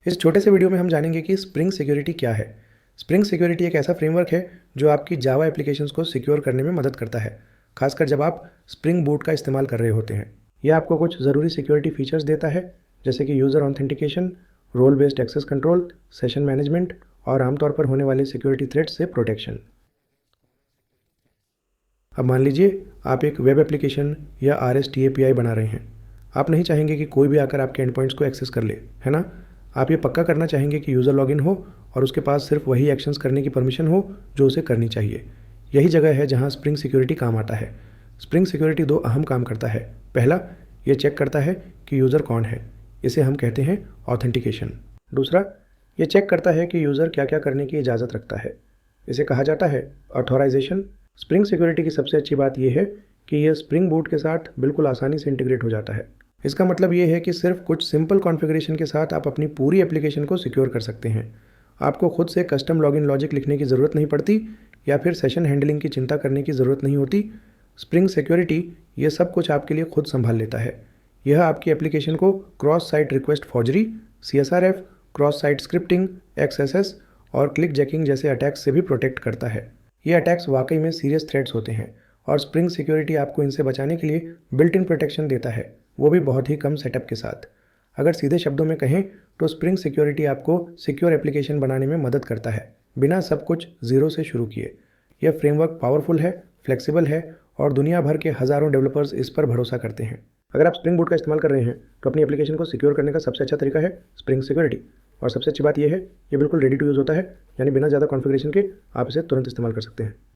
इस छोटे से वीडियो में हम जानेंगे कि स्प्रिंग सिक्योरिटी क्या है। स्प्रिंग सिक्योरिटी एक ऐसा फ्रेमवर्क है जो आपकी जावा एप्लीकेशंस को सिक्योर करने में मदद करता है, खासकर जब आप स्प्रिंग बूट का इस्तेमाल कर रहे होते हैं। यह आपको कुछ ज़रूरी सिक्योरिटी फीचर्स देता है, जैसे कि user authentication, role based access control, session management और आमतौर पर होने वाले सिक्योरिटी थ्रेट से प्रोटेक्शन। अब मान लीजिए आप एक वेब एप्लीकेशन या REST API बना रहे हैं। आप नहीं चाहेंगे कि कोई भी आकर आपके एंड पॉइंट्स को एक्सेस कर ले, है ना? आप ये पक्का करना चाहेंगे कि यूज़र लॉगिन हो और उसके पास सिर्फ वही एक्शंस करने की परमिशन हो जो उसे करनी चाहिए। यही जगह है जहाँ स्प्रिंग सिक्योरिटी काम आता है। स्प्रिंग सिक्योरिटी दो अहम काम करता है। पहला, ये चेक करता है कि यूज़र कौन है। इसे हम कहते हैं ऑथेंटिकेशन। दूसरा, ये चेक करता है कि यूज़र क्या क्या करने की इजाज़त रखता है। इसे कहा जाता है ऑथोराइजेशन। स्प्रिंग सिक्योरिटी की सबसे अच्छी बात यह है कि यह स्प्रिंग बूट के साथ बिल्कुल आसानी से इंटीग्रेट हो जाता है। इसका मतलब ये है कि सिर्फ कुछ सिंपल कॉन्फ़िगरेशन के साथ आप अपनी पूरी एप्लीकेशन को सिक्योर कर सकते हैं। आपको खुद से कस्टम लॉगिन लॉजिक लिखने की ज़रूरत नहीं पड़ती या फिर सेशन हैंडलिंग की चिंता करने की ज़रूरत नहीं होती। स्प्रिंग सिक्योरिटी ये सब कुछ आपके लिए खुद संभाल लेता है। यह आपकी एप्लीकेशन को cross site request forgery, CSRF, cross site scripting, XSS और क्लिक जैकिंग जैसे अटैक्स से भी प्रोटेक्ट करता है। ये अटैक्स वाकई में सीरियस थ्रेट्स होते हैं और स्प्रिंग सिक्योरिटी आपको इनसे बचाने के लिए बिल्ट इन प्रोटेक्शन देता है, वो भी बहुत ही कम सेटअप के साथ। अगर सीधे शब्दों में कहें तो स्प्रिंग सिक्योरिटी आपको सिक्योर एप्लीकेशन बनाने में मदद करता है, बिना सब कुछ ज़ीरो से शुरू किए। यह फ्रेमवर्क पावरफुल है, फ्लेक्सिबल है और दुनिया भर के हज़ारों डेवलपर्स इस पर भरोसा करते हैं। अगर आप स्प्रिंग बूट का इस्तेमाल कर रहे हैं तो अपनी एप्लीकेशन को सिक्योर करने का सबसे अच्छा तरीका है स्प्रिंग सिक्योरिटी। और सबसे अच्छी बात यह है, ये बिल्कुल रेडी टू यूज़ होता है, यानी बिना ज़्यादा कॉन्फ़िगरेशन के आप इसे तुरंत इस्तेमाल कर सकते हैं।